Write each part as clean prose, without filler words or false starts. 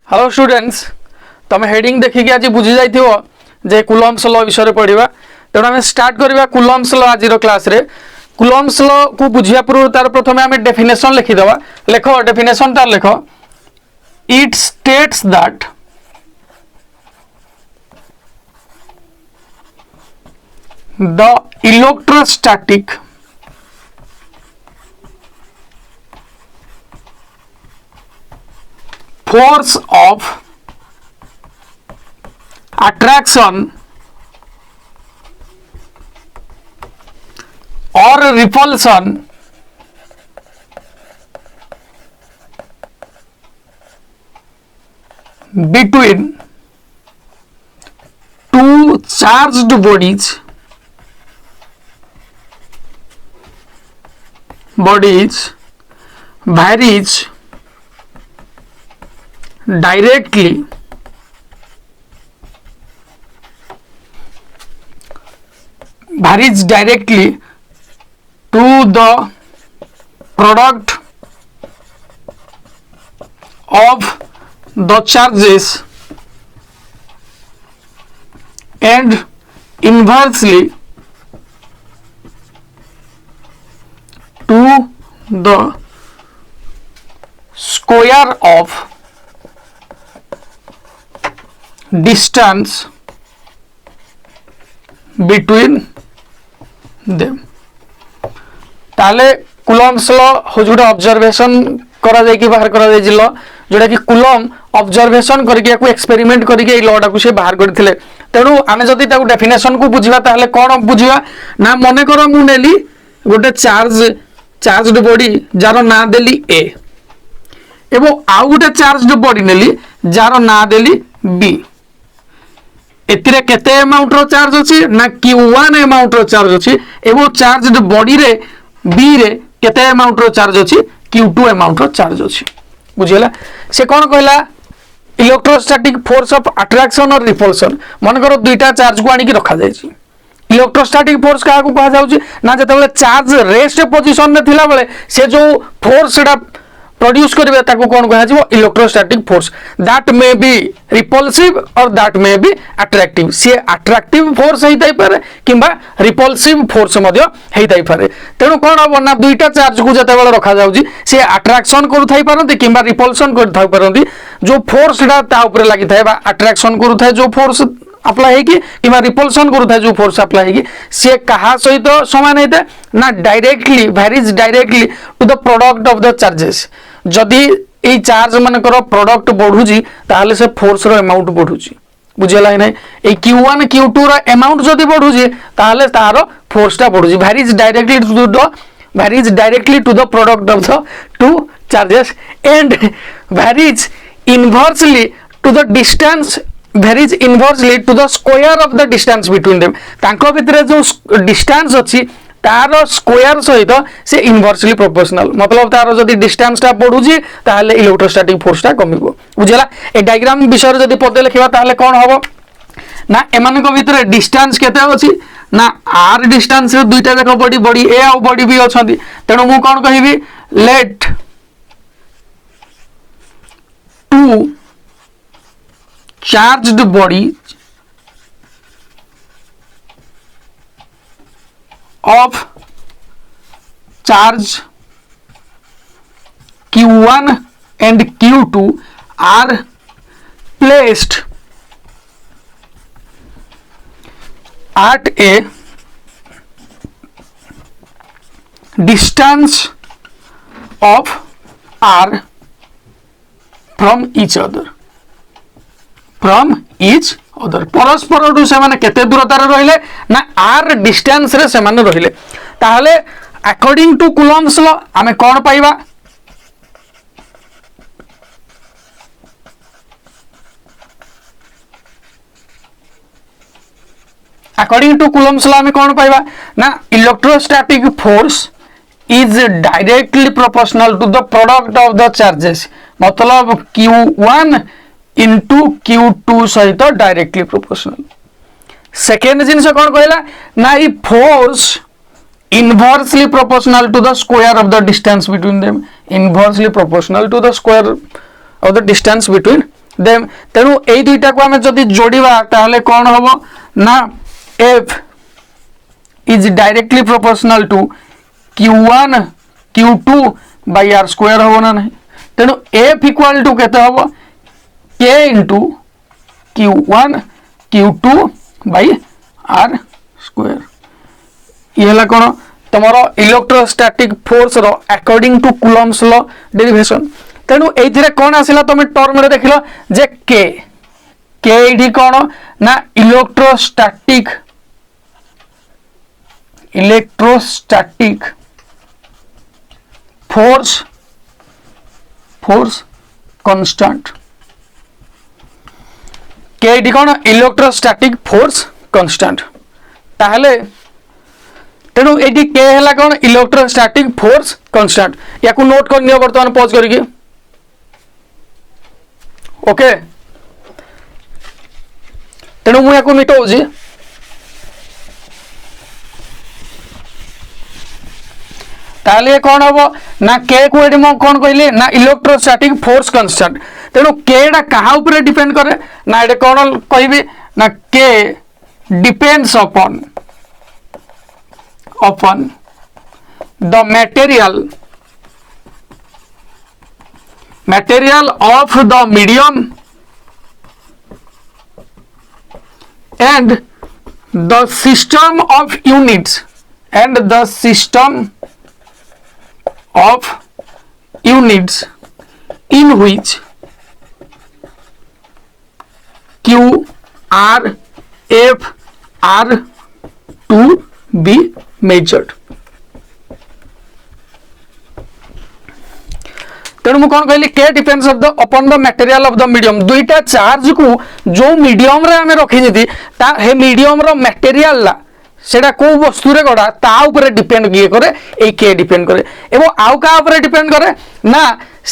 Hello students तुम heading देखिए आज बुझी जाइथिबो जे कूलम्ब्स लॉ विषय पढ़िबा तेणु आम स्टार्ट करवा कूलम्ब्स लॉ आज क्लास रे कूलम्ब्स लॉ को बुझिया पूर्व तार प्रथमे आम डेफिनेशन लिखिदवा लेख डेफिनेशन तार लेख it states that the electrostatic force of attraction or repulsion between two charged bodies varies directly to the product of the charges and inversely to the square of distance between them ताले Coulomb's law हूँ गोटे observation करा जाय कि बाहर करा जाय law जोटा कि कूलम ऑब्जर्वेशन करके एक्सपेरिमेंट करके लॉ टाको से बाहर करथिले तेणु आमे जदि ताको डेफिनेशन को बुझिबा ताले कोन बुझिबा ना मने करो मु नेली गोटे चार्जड बॉडी जार ना देली ए एवं आउ गोटे चार्जड बॉडी नेली जार ना देली बी एतिरे केते अमाउंट रो चार्ज अछि ना Q1 अमाउंट रो चार्ज अछि एवं चार्जड बॉडी रे बी रे केते अमाउंट रो चार्ज अछि Q2 अमाउंट रो चार्ज अछि बुझिला से कोन कहला इलेक्ट्रोस्टैटिक फोर्स ऑफ अट्रैक्शन और रिपल्शन मन करो दुईटा चार्ज को आनी की रखा जाय छी इलेक्ट्रोस्टैटिक फोर्स का को कहा जाउची ना जते बेले चार्ज रेस्ट पोजीशन रे थिला बेले से जो फोर्स रा प्रोड्यूस करिवे ताको कोन कहा जिवो electrostatic force that may be repulsive और दैट मे बी अट्रैक्टिव से अट्रैक्टिव फोर्स हेइताई पारे किंबा रिपल्सिव फोर्स मध्य हेइताई पारे तेणु कोन अब ना दुईटा चार्ज को जते बेले रखा जाउची से अट्रैक्शन करू थाई पारंती किंबा रिपल्शन करू थाई पारंती जो फोर्स रा ता ऊपर लागि थाए बा अट्रैक्शन करू थाए जो फोर्स अप्लाई है कि रिपल्शन करूँ जो फोर्स अप्लाई है सी क्या सहित समान होता है ना directly varies directly to the product of the charges जदि ये चार्ज मानकर प्रोडक्ट बढ़ुची ताहले से फोर्स रो अमाउंट बढ़ुची बुझेला है ना ये Q1 Q2 रो अमाउंट जदि बढ़ुची ताहले तारो फोर्स टा बढ़ुची varies directly to the product of the two charges and varies inversely to the distance varies inversely to the square of the distance between them तांको भितरे जो डिस्टेंस अछि तारो स्क्वायर सहित से इनवर्सली प्रोपोर्शनल मतलब तारो जदि डिस्टेंस टा बढ़ुजी ताहले इलेक्ट्रोस्टैटिक फोर्स टा कमिबो बुझला ए डायग्राम विषय जदि पदे लिखिबा ताहले कोन हबो ना एमान को भितरे डिस्टेंस केते अछि ना r डिस्टेंस रे दुईटा जाक बॉडी ए आ बॉडी भी अछंती तेनो मु कोन कहिबी let two charged bodies of charge Q1 and Q2 are placed at a distance of r from each other परस्पर से माने केते दूरतार रहिले ना r डिस्टेंस रे से माने रहिले ताहले अकॉर्डिंग टू कूलम्ब्स लॉ हमें कोन पाइबा अकॉर्डिंग टू कूलम्ब्स लॉ हमें कोन पाइबा ना electrostatic force is directly proportional to the product of the charges मतलब Q1 into Q2 सहित डायरेक्टली प्रोपोर्शनल सेकेंड जिनस कौन कहला ना ये force inversely proportional to the square of the distance between them, inversely proportional to the square of the distance between then तेणु एई दुईटा को आमे जदि जोड़िबा ताहले कोन हबो ना F is directly proportional to Q1 Q2 by R square हबो ना नहीं तेणु F इक्वल टू केते हबो K into Q1 Q2 by R square ये हला कोन तमरो इलेक्ट्रोस्टैटिक फोर्स रो according to Coulomb's law derivation तेणु एथिरे कोन आसिला तमे टर्म रे देखिलो जे K एठी कोन ना इलेक्ट्रोस्टैटिक फोर्स कांस्टेंट K एठी कोन इलेक्ट्रोस्टैटिक फोर्स कांस्टेंट ताहले तेणु ये के है कौन इलेक्ट्रोस्टैटिक फोर्स कांस्टेंट या नोट कर नियो बर्तमान पॉज करके ओके तेणु मुझे या मिटाऊँ ताले कौन हम ना के को एडी कौन कहली ना इलेक्ट्रोस्टैटिक फोर्स कांस्टेंट तेणु केटा कहा ऊपर डिपेंड करे ना ये कौन कहबी ना के depends upon the material of the medium and the system of units in which Q R F are to be measured तेणु मुझे कौन कहली के depends of the upon the material of the medium दुईटा चार्ज को जो medium रे हमें रखी थी हे मीडियम रो मटेरियल ला सेटा को वस्तु रे गड़ा ता ऊपर डिपेंड किए करे ए के डिपेंड करे एवं आउ का ऊपर डिपेंड करे ना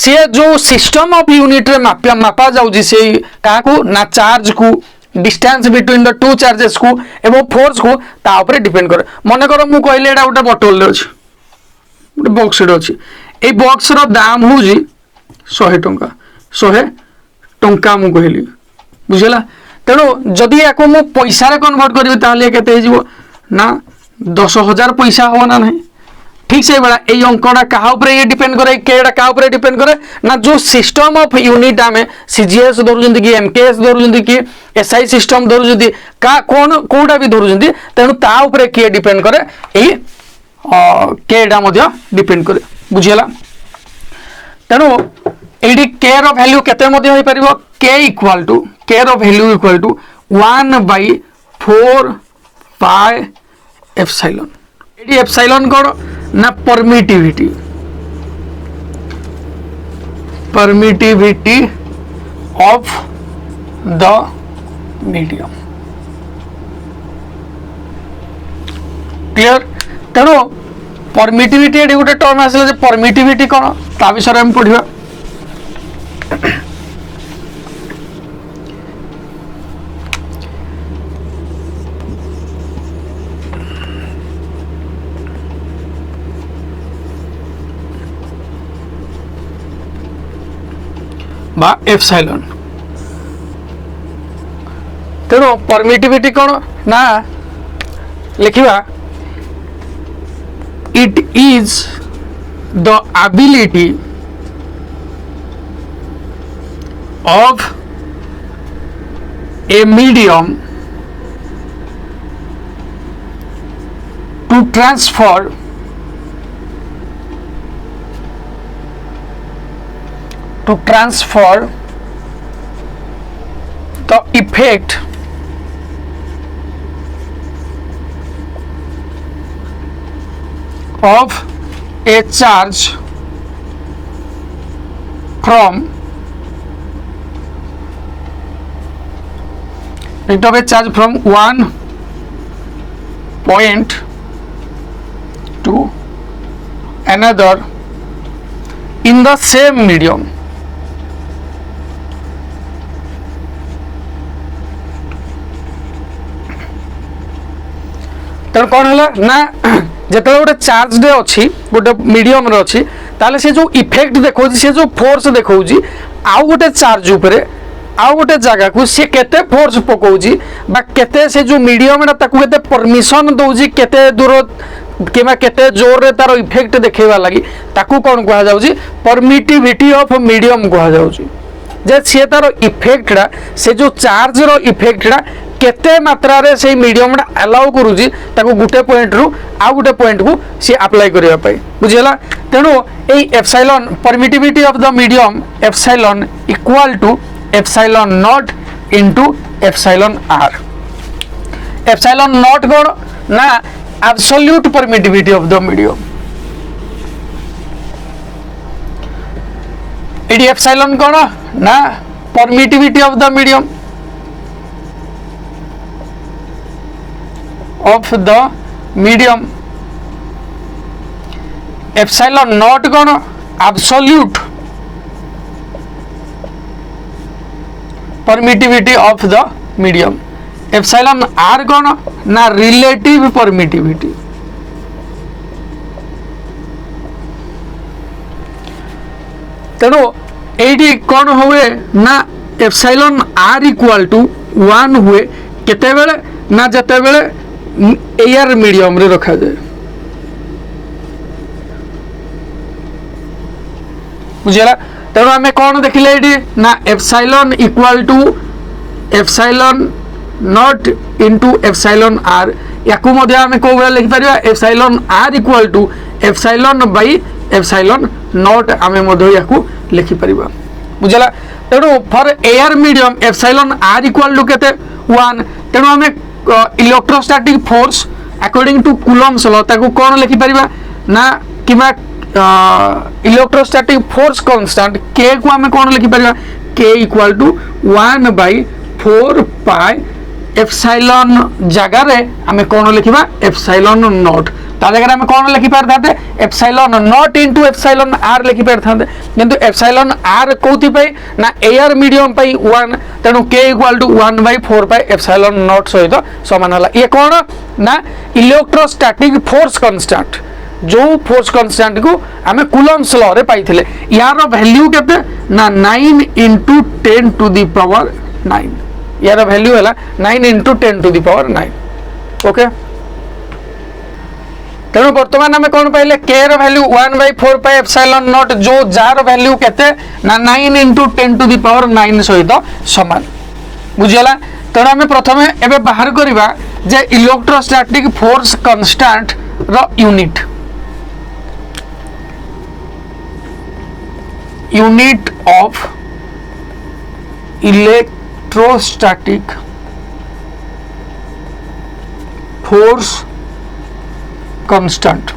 से जो सिस्टम ऑफ यूनिट रे मापा जाउजी से का को ना चार्ज को distance between the two charges को एवं फोर्स को ता ऊपर डिपेंड करे मन कर मु कहले एटा गोटे बोतल रे अछि गोटे बॉक्स रे अछि ए बॉक्स रो दाम होजी 100 टंका 100 टंका मु कहली बुझला तेणु जदि याको मु पैसा रे कन्वर्ट करबी ताले केते हिजबो ना 10,000 पैसा हो ना नहीं ठीक से बड़ा ए अंकड़ा कहा ऊपर ये डिपेंड करे केड़ा कहा ऊपर डिपेंड करे ना जो सिस्टम ऑफ यूनिट आमे सीजीएस धरुजंदी कि एमकेएस धरुजंदी कि एसआई सिस्टम धरुजंदी का कोन कोडा भी धरुजंदी तेणु ता ऊपर के डिपेंड करे ए केडा मध्य डिपेंड करे बुझियला तेणु एडी के रो वैल्यू केते मध्य होई परिबो के इक्वल टू के रो value equal to 1/4 pi epsilon एडी एप्सिलॉन कोड ना permittivity of the medium clear तेणु परमिटिविटी एडी गोटे टर्म आसला जे परमिटिविटी कोन ता विषय हम पढिबा बा एप्सिलॉन तेणु परमिटिविटी कौन ना लिखिबा it is the ability of a medium to transfer the effect of a charge from one point to another in the same medium तर कौन है ना जिते गोटे चार्ज डे अच्छी गोटे मीडियम रे अच्छी ताले से जो इफेक्ट देखो से जो फोर्स देखो आउ गोटे चार्ज उपरे आउ गोटे जगह को सी केते फोर्स पकाउची बा केते से जो मीडियम ताकू केते परमिशन दउची केते दूर किमा केते जोर रे तार इफेक्ट देखैबा लागि ताकू कोन कहा जाउची परमिटिविटी ऑफ मीडियम कहा जाउची जे से तार इफेक्टडा से जो चार्ज रो इफेक्टडा केते मात्रा रे से मीडियम अलाउ करूची ताकू गुटे पॉइंट रु आ गुटे पॉइंट को से अप्लाई करिया पाई बुझिला तेनु एई epsilon permittivity of the medium epsilon equal to epsilon naught into epsilon R epsilon naught कोन ना absolute permittivity of the medium एडी एप्सिलॉन कोन ना permittivity of the medium of the medium epsilon naught कोन absolute permittivity of the medium epsilon R कोन ना relative permittivity तेणु eighty कौन हुए ना एप्सिलॉन आर इक्वल टू 1 हुए केते बेले ना जते बेले एयर मीडियम रे रखा जाए बुझला तेणु आम कौन देखिले एटी ना epsilon equal to epsilon naught into epsilon r याकू मध्य आम को लिखि परिबा epsilon r equal to epsilon by epsilon naught आम मध्य याकू लिखि परिबा बुझला तेणु for air medium epsilon r equal to केते 1 तेणु आम electrostatic force according to Coulomb's law ताकू कोन लिखि परिबा ना किबा इलेक्ट्रोस्टैटिक फोर्स कांस्टेंट k को आम कोन लिखि परिबा k equal to 1 by 4 pi epsilon जगह रे आमे कोन लिखिबा एप्सिलॉन नॉट ता जगह रे आमे कोन लिखि परथाते epsilon naught into epsilon r लिखि परथाते किंतु एप्सिलॉन आर कोथि पई ना एयर मीडियम पई 1 तेनु k equal to 1 by 4 pi epsilon naught सहित समान हला ये कोन ना इलेक्ट्रोस्टैटिक फोर्स कांस्टेंट जो फोर्स कांस्टेंट को आमे कूलम्स लॉ रे पाइथिले यार वैल्यू केते ना 9 इनटू 10 टू द पावर 9 यार वैल्यू है 9 into 10 to the power 9 okay तेणु बर्तमान आम कौन पाइले k रो value 1 by 4 pi epsilon naught जो जार वैल्यू केते ना 9 इंटू 10 टू द पावर 9 सहित समान बुझिला तेणु आम प्रथम एबे बाहर करिबा जे इलेक्ट्रोस्टैटिक फोर्स कांस्टेंट रो unit of electrostatic force constant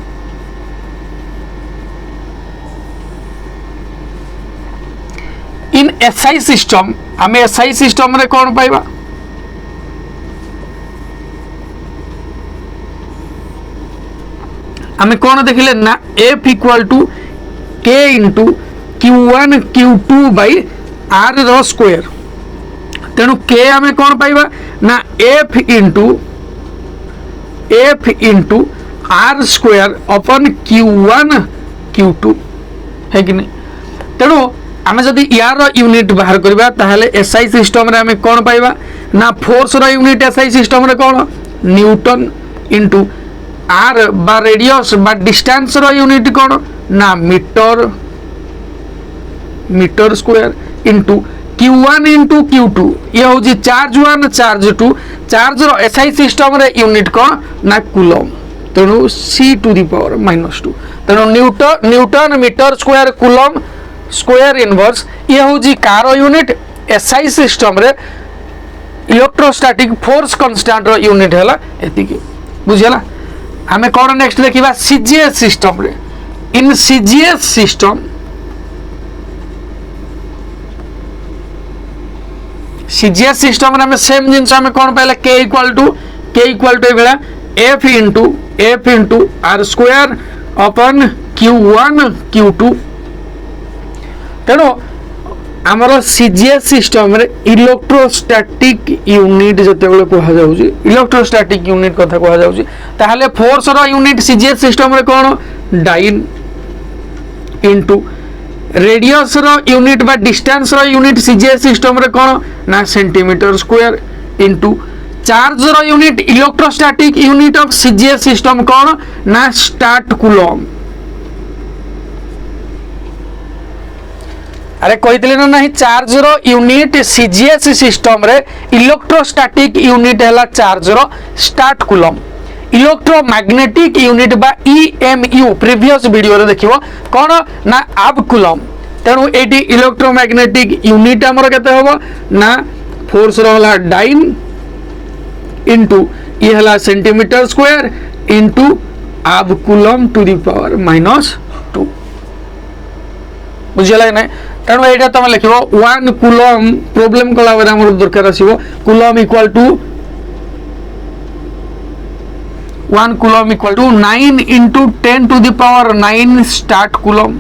in SI system आम एसआई सिस्टम रे कौन पाइबा आम कौन देखिले ना F equal to K into Q1 Q2 by R रो स्क्वायर तेणु K आम कौन पाइबा ना F इंटू R स्क्वायर अपन Q1 Q2 है कि नहीं तेणु आम जदि यार यूनिट बाहर करबा ताहले एसआई सिस्टम रे आम कौन पाइबा ना फोर्स रो यूनिट एसआई सिस्टम रे कौन न्यूटन इंटू आर बा रेडियस बा डिस्टेंस रो यूनिट कौन ना metre square into Q1 into Q2 ये हूँ चार्ज 1 चार्ज 2 चार्ज रो एसआई सिस्टम रे यूनिट कौन ना कूलम तेणु C टू द पावर -2 तेणु newton metre square coulomb square inverse ये हूँ कार यूनिट एसआई सिस्टम रे इलेक्ट्रोस्टैटिक फोर्स कांस्टेंट रो यूनिट है एतिकी बुझला आमे कौन नेक्स्ट देखिबा सीजीएस सिस्टम रे इन सीजीएस सिस्टम रे हमें सेम जिंस हमें कौन पाइला k इक्वल टू बेला F इंटू R स्क्वायर अपन Q1 Q2 तेणु आमर सीजीएस सिस्टम रे इलेक्ट्रोस्टैटिक यूनिट जते बेले कहा जाउची इलेक्ट्रोस्टैटिक यूनिट कथा कहा जाउची ताहले फोर्स रो यूनिट सीजीएस सिस्टम रे कोन डाइन इंटू रेडियस रो यूनिट बा डिस्टेंस रो यूनिट सीजीएस सिस्टम रे कोन ना सेंटीमीटर स्क्वायर इनटू चार्ज रो unit electrostatic unit of CGS system कोन ना स्टार्ट कूलम। अरे कहते ना नहीं चार्ज रो यूनिट सीजीएस सिस्टम रे इलेक्ट्रोस्टैटिक यूनिट है चार्ज रो स्टार्ट कूलम। इलेक्ट्रोमैग्नेटिक यूनिट बा ईएमयू प्रीवियस वीडियो रे देखिबो कोन ना आब कूलम। तेणु एटी इलेक्ट्रोमैग्नेटिक यूनिट हमर केते होबो ना फोर्स रहला डाइन इनटू ये हला सेंटीमीटर स्क्वायर इनटू आब कूलम टू द पावर -2 बुझला नै। तेणु एटा तुम लिखिबो 1 कूलम प्रॉब्लम कला बेरा हमर दरकार आसीबो coulomb equal to 1 coulomb equal to 9 into 10 to the power 9 statcoulomb.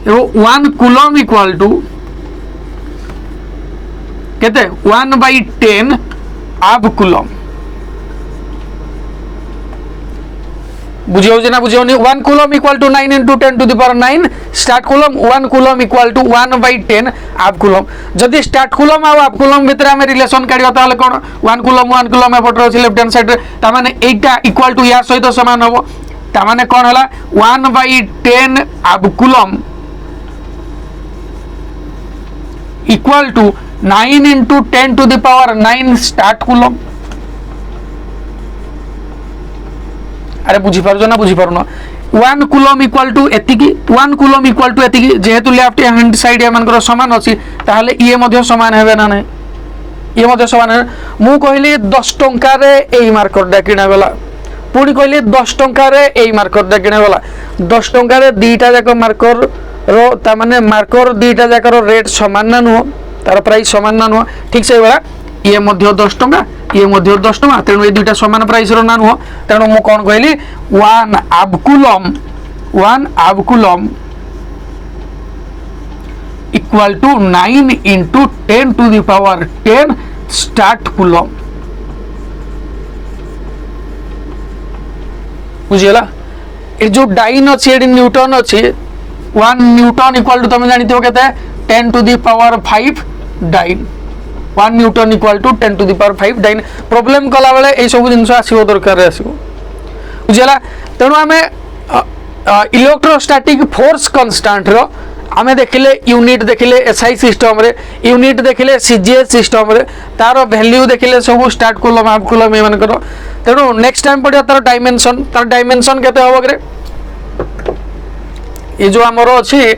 1 coulomb equal to केते 1/10 आब कूलम बुझियो ना बुझियो नहीं। 1 coulomb equal to 9 into 10 to the power 9 statcoulomb 1 coulomb equal to 1/10 आब कूलम। जदि स्टार्ट कूलम आ आब coulomb भितर हम रिलेशन काढियो ताले कोन 1 कूलम एपटर अछि लेफ्ट हैंड साइड रे ता माने एटा इक्वल टू या सहित समान होबो ता माने कोन हला 1/10 abcoulomb equal to 9 into 10 to the power 9 statcoulomb. अरे बुझी पारजो ना बुझी पारुना 1 कूलम इक्वल टू एतिकी 1 कूलम इक्वल टू एतिकी जेहेतु लेफ्ट हैंड साइड एमानकर समान अछि ताहले ये मध्ये समान हेबे ना नै ये मध्ये समान है। मु कहली 10 टंका रे एई मार्कर डा किना गला पुणी कहली 10 टंका रे एई मार्कर डा किना गला 10 टंका रे दीटा जाक मार्कर रो ता माने मार्कर दीटा जाक रो रेट समान ना नो तार प्राइस समान ना नो ठीक से बला ये मध्य 10 टंका ये मध्य 10 टंका तेणु ये दुटा समान प्राइस रो ना नुह तेणु मु कौन कहली 1 abcoulomb equal to 9 into 10 to the power 10 statcoulomb बुझियला। ए जो डाइन अछि एडी न्यूटन अछि 1 न्यूटन इक्वल टू तुम जानिथिबो केते 10 to the power 5 dyne 1 newton equal to 10 to the power 5 dyne problem कला बेले ए सब जिंस आसीबो दरकार आसीबो बुझला। तेणु आमे इलेक्ट्रोस्टैटिक फोर्स कांस्टेंट रो आमे देखिले यूनिट देखिले एसआई सिस्टम रे यूनिट देखिले सीजीएस सिस्टम रे तार वैल्यू देखिले सब स्टार्ट कूलम हाफ कूलम ए मानकर। तेणु नेक्स्ट टाइम पडिया तार डायमेंशन केते होबो रे ये जो हमरो अछि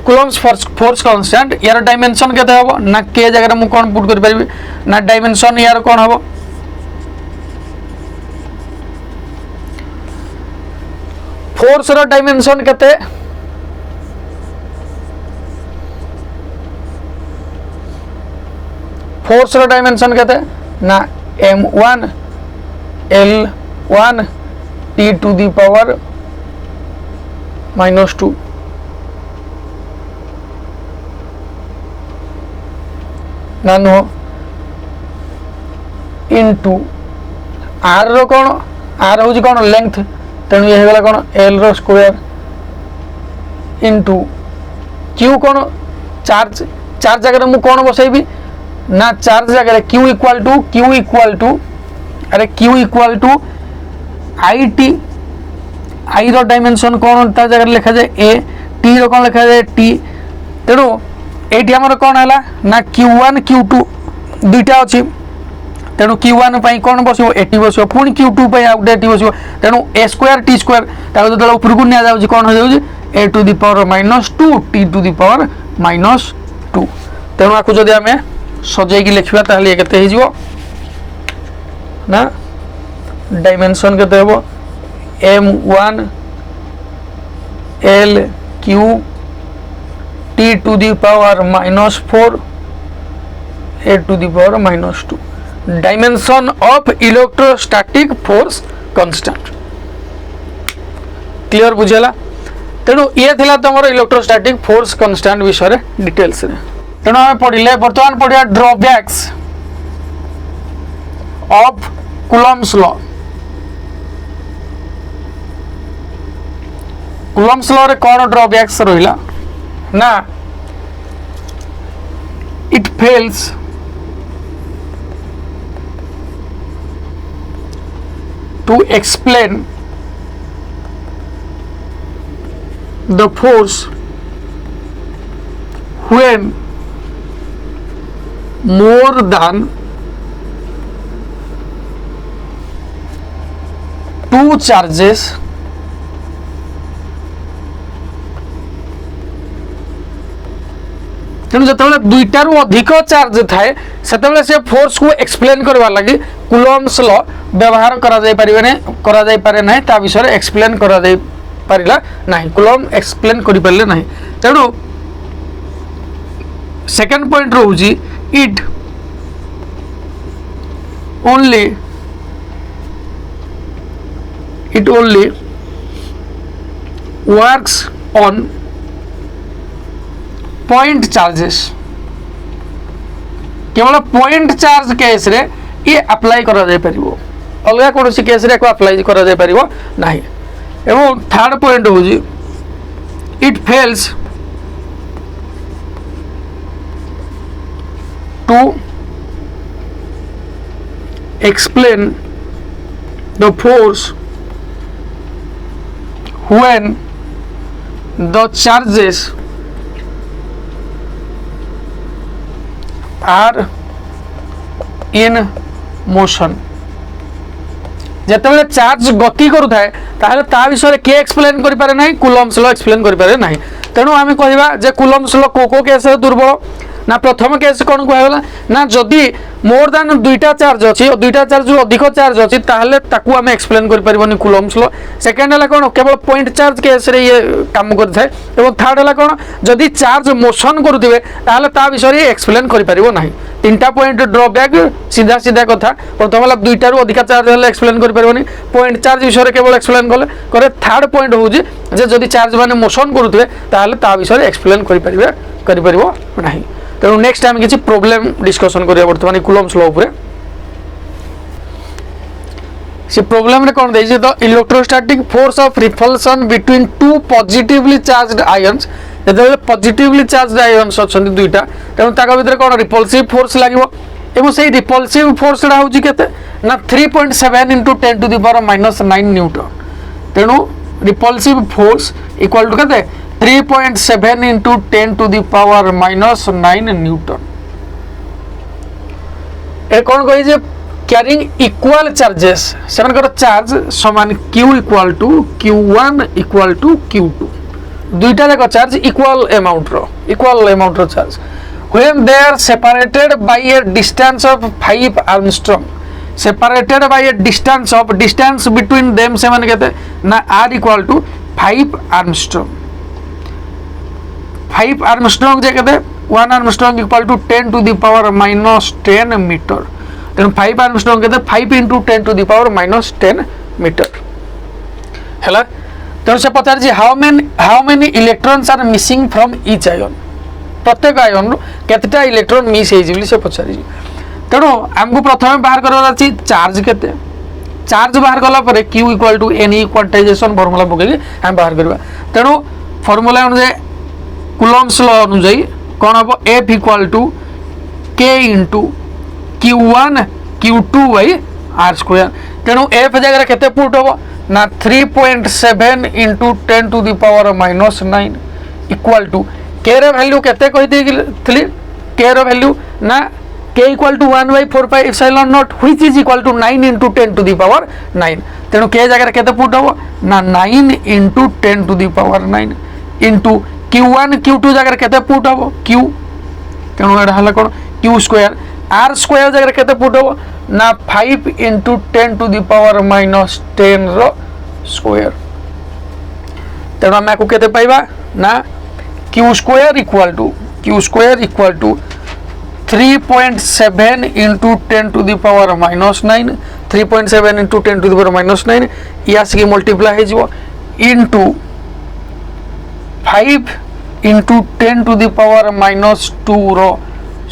कूलम्स फोर्स कांस्टेंट यार डायमेंशन केते होबो ना के जगह मु कोन पुट कर परबी ना डायमेंशन यार कोन होबो फोर्स रो डायमेंशन केते फोर्स रो डायमेंशन केते ना m1 l1 t to the power -2 nano into r रो कोन आर होजी कोन लेंथ तेणु ये गला कोन एल रो स्क्वायर इनटू क्यू कोन चार्ज जगह मु कोन बसैबी ना चार्ज जगह क्यू इक्वल टू अरे Q equal to I T I रो डायमेंशन कोन ता जगह लिखा जाए ए टी रो कोन लिखा जाए टी तेणु एटी हमर कोन हला ना q1 q2 दुईटा अछि तेणु q1 पई कोन बसियो एटी बसियो पुनी q2 पई आउट एटी बसियो तेणु a स्क्वायर t स्क्वायर ताको जदला ऊपर को निया जाउछि कोन हो जाउछि a to the power -2 t to the power -2 तेणु आकु जदि हमें सजै की लिखबा ताले केते हे जिवो ना डायमेंशन केते हेबो m1 l q t to the power -4 a to the power -2 dimension of electrostatic force constant clear बुझेला। तेणु ये थिला तमरो इलेक्ट्रोस्टैटिक फोर्स कांस्टेंट विषय रे डिटेल्स रे तेणु हम पढ़िले वर्तमान पढ़िया drawbacks of Coulomb's law Coulomb's law रे कौन ड्रॉबैक्स रहिला ना it fails to explain the force when more than two charges तेणु जो दुईटारू अधिक चार्ज थाए से फोर्स को एक्सप्लेन करवा लगी कुलम्स लॉ व्यवहार करा जाई पारे ना ता विषय एक्सप्लेन करा जाई पारिला नहीं कुलम एक्सप्लेन करि पारले नहीं तेणु सेकंड पॉइंट रोजी it only works on point charges केवल पॉइंट चार्ज केस रे ये अप्लाई करा जाय परिबो अलगा कौन सी केस रे को अप्लाई करा जाय परिबो नहीं एवं थर्ड पॉइंट हो it fails to explain the force when the charges are in motion जिते चार्ज गति करुए ता विषय किए एक्सप्लेन करें ना कुलम्स लॉ एक्सप्लेन करें ना तेणु आम कहवा जे कुलम्स लॉ को केस दुर्बल ना प्रथम केस कौन कहला ना जदि मोर दैन दुईटा चार्ज अच्छी दुईटा चार्ज अधिक चार्ज अच्छी ताकू आम एक्सप्लेन कर कुलम्स लॉ सेकेंड है कौन केवल पॉइंट चार्ज केस रे ये काम करता है थर्ड है कौन जदि चार्ज मोशन करुवे ता विषय एक्सप्लेन करना तीनटा पॉइंट ड्रॉबैक सीधा सीधा कथा प्रथम है दुईटारू अधिक चार्ज है एक्सप्लेन कर पॉइंट चार्ज विषय केवल एक्सप्लेन कले थर्ड पॉइंट हूँ जदि चार्ज मैंने मोशन करुवे ता विषय एक्सप्लेन करना तेणु नेक्स्ट टाइम किसी प्रॉब्लम डिस्कशन करिया बर्तमान कुलम्स लॉ उपरे से प्रॉब्लम रे कोन देछि the electrostatic force of repulsion between two positively charged ions जदि पॉजिटिवली चार्ज्ड आयन्स अछंती दुईटा तेणु ताका भितर कोन रिपल्सिव फोर्स लागिवो एवं से रिपल्सिव फोर्स रा होछि केते ना 3.7 * 10⁻⁹ न्यूटन तेणु रिपल्सिव फोर्स इक्वल टू केते 3.7 * 10⁻⁹ न्यूटन ए कौन कही जे कैरिंग इक्वल चार्जेस सेमनकर चार्ज समान Q equal to Q1 equal to Q2 दुईटा जाक चार्ज इक्वल अमाउंट रो charge when they are separated by a distance of 5 angstrom separated by a distance between them सेमान केते ना r equal to 5 angstrom 5 angstrom जे केते 1 Armstrong equal to 10⁻⁻10 metre तेणु 5 Armstrong केते 5 * 10⁻⁻10 मीटर हैला तेणु से पचार जी how many electrons are missing from each ion प्रत्येक आयन केतेटा इलेक्ट्रॉन मिस हे जिवली से पचार जी तेणु हमको प्रथम बाहर करवार अछि चार्ज केते चार्ज बाहर कला परे Q equal to N quantization formula पके हम बाहर करबा तेणु फार्मूला अनुसार कुलम्स लॉ अनुसार कौन हम F equal to K * Q1 Q2 / r²। तेणु F जगह केते पुट हम ना 3.7 * 10⁻⁻9 इक्वल टू K रे वैल्यू केते कहि देली K रो वैल्यू ना K equal to 1/4πε0 which is equal to 9 * 10⁻9 तेणु K जगह केते पुट हम ना 9 * 10⁻9 इंटू Q1 Q2 जगह केते पुट हम Q तेणु एडा हला कोन Q² r² जगह केते पुट हम ना 5 * 10⁻⁻10 रो स्क्वायर तेणु हम को केते पाइबा ना Q² इक्वल टू 3.7 * 10⁻⁻9 3.7 * 10⁻⁻9 या से मल्टीप्लाई हे जिवो इनटू 5 * 10⁻⁻2 रो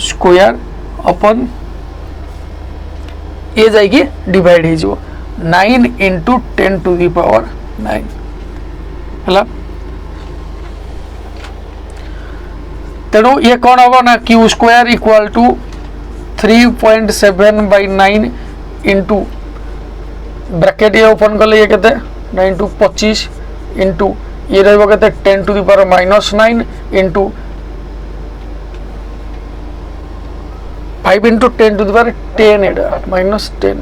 स्क्वायर अपन ये जाइए डिवाइड हो 9 * 10⁻9 हला तेणु ये कौन हम ना Q square equal to 3.7/9 into bracket ये ओपन कले ये केते 9 टू 25 इंटू ये रहबो केते 10 to the power -9 into 5 into 10 to the power 10 एडा -10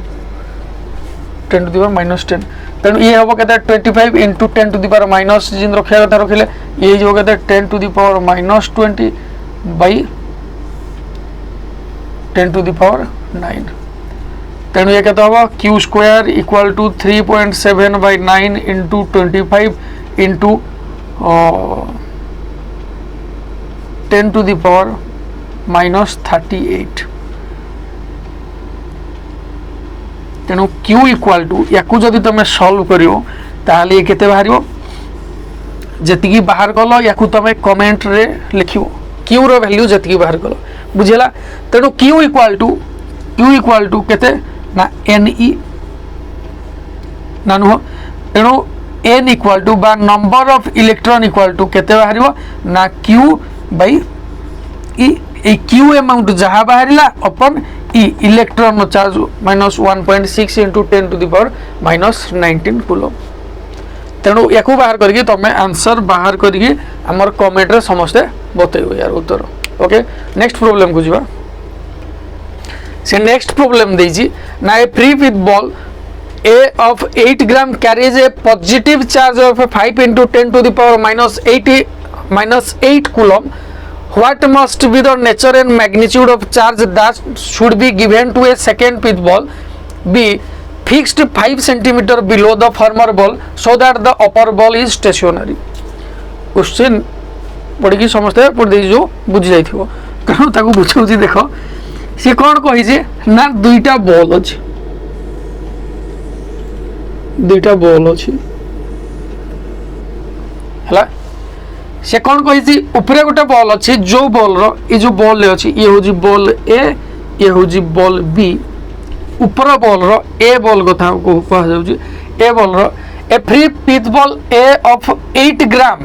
10 टू द पावर -10 तेणु ये हम कहते 25 into 10 to the power minus जिन रखा कथा रखिले ये जो कहते 10 to the power -20 by 10 to the power 9 तेणु ये कहते हम Q square equal to 3.7/9 into 25 into 10 to the power -38 तेणु क्यू इक्वाल टू या जदि तुम सॉल्व करियो ताहले ये केते बाहरियो जतिकी बाहर कलो या तुम कमेंट रे लिखियो क्यू रो वैल्यू जतिकी बाहर कलो बुझेला तेणु क्यू इक्वाल टू केते ना एन ई ना नुह तेणु एन इक्वाल टू बा number of electron equal to केते बाहरियो ना Q by E Q amount जहाँ बाहरिला अपन E electron charge -1.6 into 10 to the power -19 coulomb तेणु या बाहर करके तुम आंसर बाहर करके आमर कमेंट रे समस्ते बतैबो यार उत्तर ओके नेक्स्ट प्रॉब्लम को जीवा से नेक्स्ट प्रॉब्लम देजी ना a free pith ball A of 8 gram carries a positive charge of 5 into 10 to the power -8 coulomb. What must be the nature and magnitude of charge that should be given to a second pith ball? B. Fixed 5 cm below the former ball so that the upper ball is stationary. Question पढ़ी समस्ते पढ़ी जो बुझी जाइथिबो कारण ताको बुझाउची देखो से कोन कहि जे ना दुईटा बॉल अछि हला से कौन कही उपरे गोटे बॉल अच्छी जो बॉल रो जो बॉल अच्छी ये हूँ बॉल ए ये हूँ बॉल बी ऊपर बॉल रो ए बॉल कथा कहुए ए बॉल रो A free pith ball A of 8 gram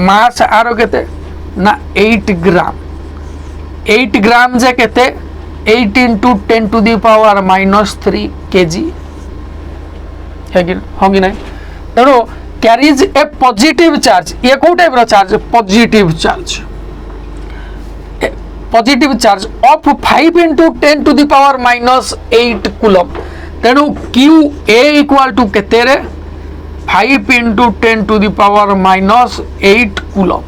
mass आरो केते ना 8 ग्राम जे केते 8 into 10 to the power -3 kg है कि नहीं तेणु carries a positive charge ये को टाइप रो charge positive charge of 5 into 10 to the power -8 coulomb तेणु q a इक्वल टू केते रे 5 into 10 to the power -8 coulomb.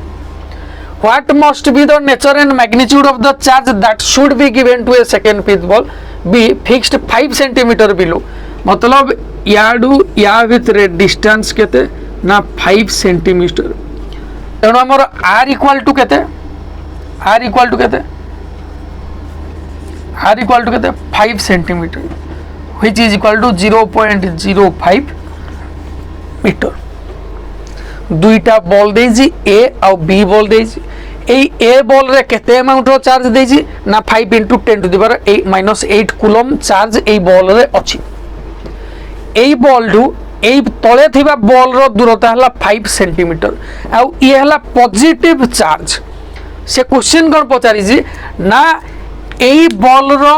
What must be the nature and magnitude of the charge that should be given to a second pith ball? B. Fixed 5 cm below मतलब याडू या भितर distance केते ना 5 centimetre तेणु आमर r equal to केते 5 centimetre which is equal to 0.05 metre. दुईटा ball देजी a और b बॉल देजी ए बॉल रे केते अमाउंट रो चार्ज देजी ना 5 into 10 to the power -8 coulomb charge A ball रे अछि. ए बॉल टू ए तले थिबा बॉल रो दूरता हला 5 सेंटीमीटर आ ये हला पॉजिटिव चार्ज से क्वेश्चन कोन पचारि जी ना ए बॉल रो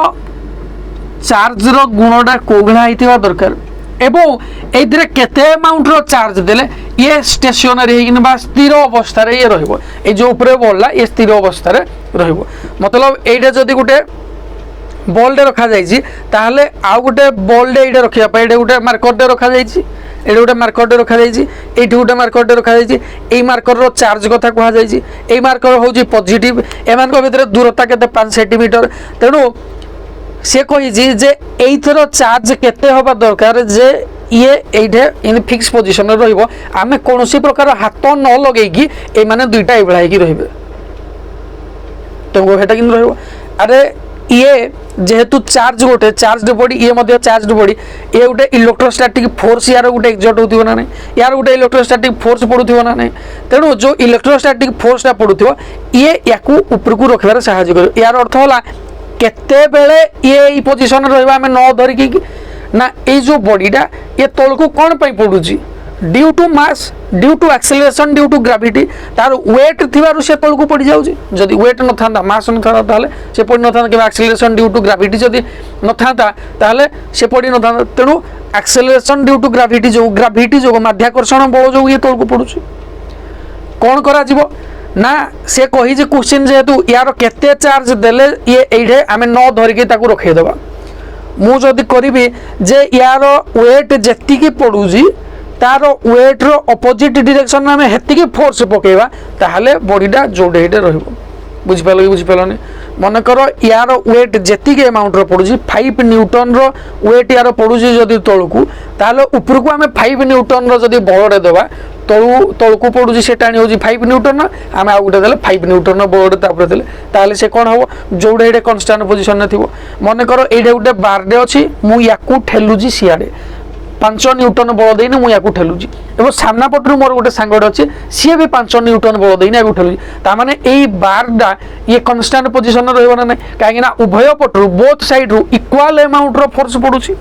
चार्ज रो गुणडा कोगला हिथिबा दरकार एवं एथिरे केते अमाउंट रो चार्ज देले ये स्टेशनरी हेगिन बा स्थिर अवस्था रे ये रहइबो ए जो ऊपर बॉलला ये स्थिर अवस्था रे रहइबो मतलब एटा जदी गुटे बॉल डे रखा जाइए ताहले आउ गोटे बॉल डे ये रखा गोटे मार्कर डे रखा जाइए ये गोटे मार्कर डे रखा जाइए ये गोटे मार्कर डे रखा जाइए ये मार्कर रो चार्ज कथा कह जाइए ये मार्कर हूँ पॉजिटिव एमान भितर दूरता के 5 सेंटीमीटर तेणु से कही जे एथर चार्ज केते हवा दरकार जे ये ये फिक्स पोजिशन रो आम कौन प्रकार हाथ न लगे ये मैंने दुईटा ये रे तो हेटा कि अरे ये जेहेतु चार्ज गोटे चार्ज बॉडी ये मध्य चार्ज बॉडी ये गोटे इलेक्ट्रोस्टैटिक फोर्स यार गोटे एक्सर्ट होथिबो ना नहीं यार गोटे इलेक्ट्रोस्टैटिक फोर्स पड़ुथिबो ना नहीं तेणु जो इलेक्ट्रोस्टैटिक फोर्सटा पड़ुथिबो ये याकू ऊपर को रखबार सहायता करियो यार अर्थ होला केते बेले ये पोजीशन रहबा हमें न धरिकी ना ए जो बॉडीटा ये तळ को कोन पई पडुची due to mass due to acceleration due to gravity तार वेट थिबारु से तल को पड़ी जाउची जदी वेट न थांदा मास न थांदा ताले से पड़ी न थांदा कि एक्सेलरेशन ड्यू टू ग्रेविटी जदी न थांदा ताले से पड़ी न थांदा तेनु एक्सेलरेशन ड्यू टू ग्रेविटी जो माध्याकर्षण बल जो ये तल को पड़ुची कौन करा जीवो ना से कही जे क्वेश्चन जेहेतु यार केते चार्ज देले ये एठे आमे न धरिके ताकू रखे देबा मु जदी करिबी जे यार वेट जेति की पडुजी तार वेट रो ऑपोजिट डायरेक्शन में हेति की फोर्स पकेबा ताहले बॉडीटा जोडेटे रहइबो बुझ पालनी मन कर यार वेट जेति के अमाउंट रो पडुजी 5 न्यूटन रो वेट यार पडुजी जदी तळकू ताहले ऊपर को आमे 5 न्यूटन रो जदी बलडे देबा तळकू पडुजी से टाणी होजी 5 न्यूटन आमे आ गुटे देले 5 न्यूटन रो बलडे तापर देले ताहले से कोन हबो जोडेटे कांस्टेंट पोजीशन ने थिबो मन कर एडे गुटे बारडे अछि मु याकू ठेलुजी सियाडे 5 न्यूटन बल देने मुझे ठेलुची एवं सामना पटू मोर गोटे सांगटे अच्छे सी भी 5 न्यूटन बल देने ठेलुची ताने यही बारटा ये कन्स्टाट पोजिशन रहा ना कहीं उभय पटू बोथ साइड रु इक्वाल अमाउंट रो फोर्स पड़ुची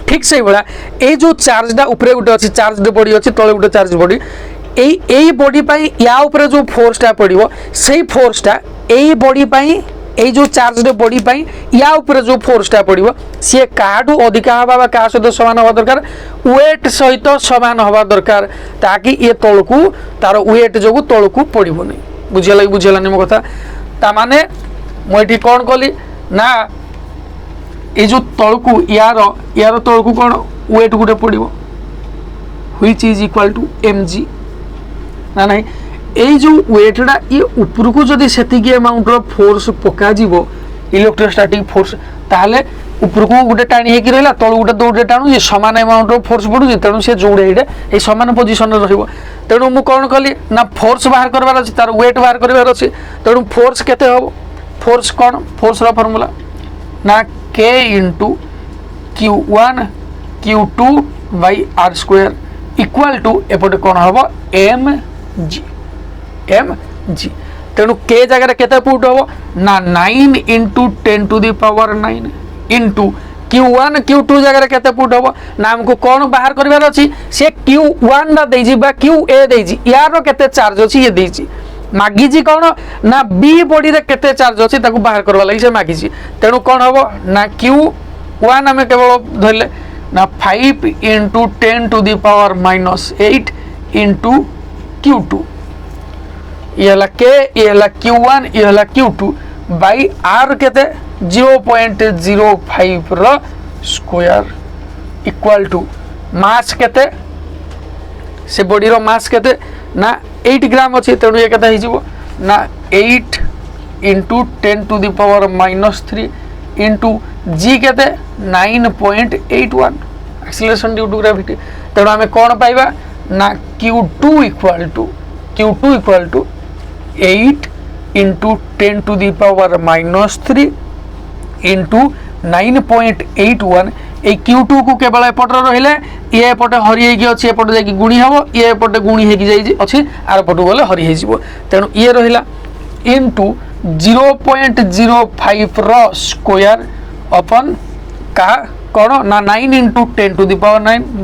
ठीक से भाया ये जो चार्जटा उपरे गोटे अच्छी चार्ज बॉडी अच्छी तले गोटे चार्ज बॉडी यही बॉडी या उपरे जो फोर्सटा पड़ो से फोर्सटा यही बॉडी এই जो चार्ज बॉडी या ऊपर जो फोर्सटा पड़ो सी क्या अधिका हवा क्या सहित सामान हवा दरकार वेट सहित सामान हवा दरकार ताकि ये तलकू तार वेट जो तलकू पड़ोनी बुझेलानी मो कथा ताने मुझे कौन कली ना ये जो तलकू यार तलकू कौन वेट गोटे पड़ो which is equal to mg ना नहीं এই जो वेटटा ये ऊपर को जदि सेतिकी अमाउंट रो फोर्स पका जीवो इलेक्ट्रोस्टैटिक फोर्स ताहले ऊपर को गोटे टाणी हेकी रहला तळ गोटे दौड़े टाणु ये समान अमाउंट रो फोर्स पडु तेणु से जोड़े एडे ए समान पोजीशन रे रहइबो तेणु मु कोन कली ना फोर्स बाहर करबार अछि तार वेट बाहर करबार अछि तेणु फोर्स केते हबो फोर्स कोन फोर्स रो फार्मूला ना k * q1 q2 / r² equal to एपटे कोन हबो mg mg तेणु के जगह केते पुट हो ना 9 × 10⁻⁹ इंटू q1 q2 जगह केते पुट हो ना हमको कौन बाहर करबार अछि से q1 दा देजी बा qa देजी यार केते चार्ज अछि ये देजी मागी जी कौन ना b बॉडी रे केते चार्ज अछि ताको बाहर करबा लागि से मागी जी तेणु कौन हो ना q1 हमें केवल धरले ना 5 × 10⁻⁻8 इंटू q2 ये हला के ये हला q1 ये हला q2 बाई r केते 0.05 रो स्क्वायर इक्वल टू मास केते से बॉडी रो मास केते ना 8 ग्राम अछि तेणु ये केते हिजिवो ना 8 × 10⁻³ इंटू g केते 9.81 एक्सीलरेशन ड्यू टू ग्रेविटी तेणु आमे कोन पाइबा ना q2 equal to 8 × 10⁻³ into 9.81 A q2 को केवल एपटर रहिले ये एपटे हरि हेकी अछि एपटे जाकी गुणी हबो ये एपटे गुणी हेकी जाई अछि आर पटु गले हरि हेजिवो तेणु ये रहिला इंटू 0.05 रो स्क्वायर अपन का कोन ना 9 × 10⁻⁹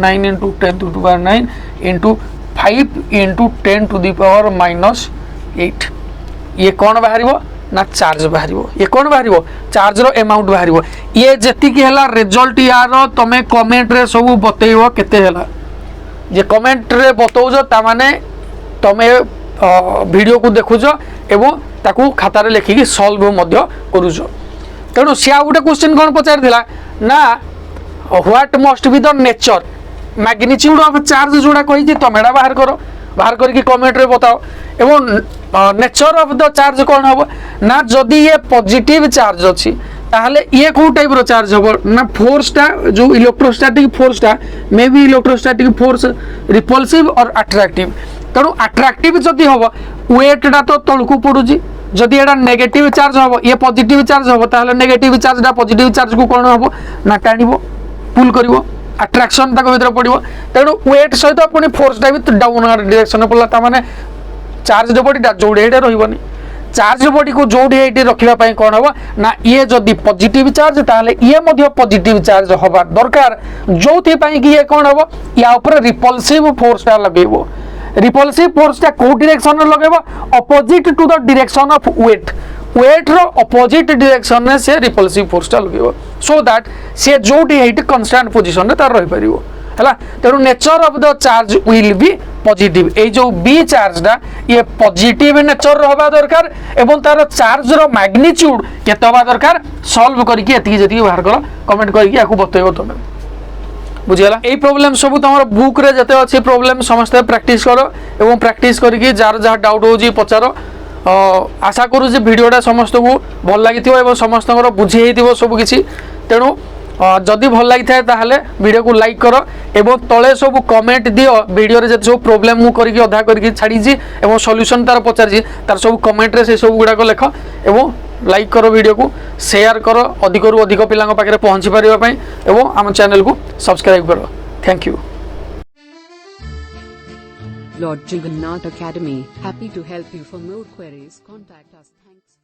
9 × 10⁻⁹ इंटू 5 × 10⁻⁻8 ये कौन बाहर ना चार्ज बाहर ये कौन बाहर चार्ज रो अमाउंट बाहर ये जति की हला रिजल्ट यार तमे कमेंट रे सब बतैबो केते हला जे कमेंट रे बतौज ता माने तमे वीडियो को देखुज एवं ताकू खाता रे लिखिकी सॉल्व मध्य करूज तेणु से आ गोटे क्वेश्चन कौन पचार थिला ना what must be the nature magnitude of charge जोड़ा कही तमेडा बाहर करो बाहर करके कमेंट रे बताओ एवं नेचर ऑफ द चार्ज कौन हम ना जदि ये पॉजिटिव चार्ज अच्छी ताहले ये को टाइप रो चार्ज हो ना फोर्सटा जो इलेक्ट्रोस्टैटिक फोर्सटा may be electrostatic force repulsive और अट्रैक्टिव तेणु अट्रैक्टिव जदि हम वेटटा तो तलकू पड़ुची जदि एटा नेगेटिव चार्ज हम ये पॉजिटिव चार्ज हम ताहले नेगेटिव चार्जटा पॉजिटिव चार्ज को कौन हम ना टाणिबो पुल करिवो अट्रैक्शन तक भीतर पड़ो तेणु वेट सहित अपनी फोर्सटा भी डाउन डायरेक्शन पड़ा ताने चार्ज बॉडीटा जोड़े रही चार्ज बॉडी को जोड़ी एटी रखिबा पई कोन हबो ना ये जदी पॉजिटिव चार्ज ताले ये मध्य पॉजिटिव चार्ज हबा दरकार जोथि पई कि ये कोन हबो या ऊपर रिपल्सिव फोर्स ता लगेबो रिपल्सिव फोर्स ता को डायरेक्शन रे लगेबो opposite to the direction of weight रो अपोजिट डायरेक्शन रे से रिपल्सिव फोर्स ता लगेबो सो दैट से जोटी एट कांस्टेंट पोजीशन रे तार रहि परिबो हला तेनु nature of the charge will be positive A जो बी चार्ज दा ये पॉजिटिव नेचर रहबा दरकार एवं तार चार्ज रो मैग्नीट्यूड केते होबा दरकार सॉल्व करके एति जति बाहर करो कमेंट करके आकु बतैबो तमे बुझियला ए प्रॉब्लम सब तमर बुक रे जते अछि प्रॉब्लम समस्त प्रैक्टिस करो एवं प्रैक्टिस करके जार जहा डाउट हो जी पचारो आशा करू जे वीडियोटा समस्त को भल लागिथिबो एवं समस्त बुझे हेतिबो सब किछि तेनु जदि भल लगी थाए ताहले वीडियो को लाइक करो एवं तले सब कमेंट दियो वीडियो रे जे सब प्रॉब्लम मु करके अधा करके छाड़ी जी एवं सॉल्यूशन तार पचार जी तार सब कमेंट रे से सब गुडा को लेख एवं लाइक करो वीडियो को शेयर करो अधिक रु अधिक पिलांग पाखरे पहुंची परिबा पई एवं हम चैनल को सब्सक्राइब करो thank you Lord Jagannath Academy, happy to help you for more queries. Contact us. Thanks.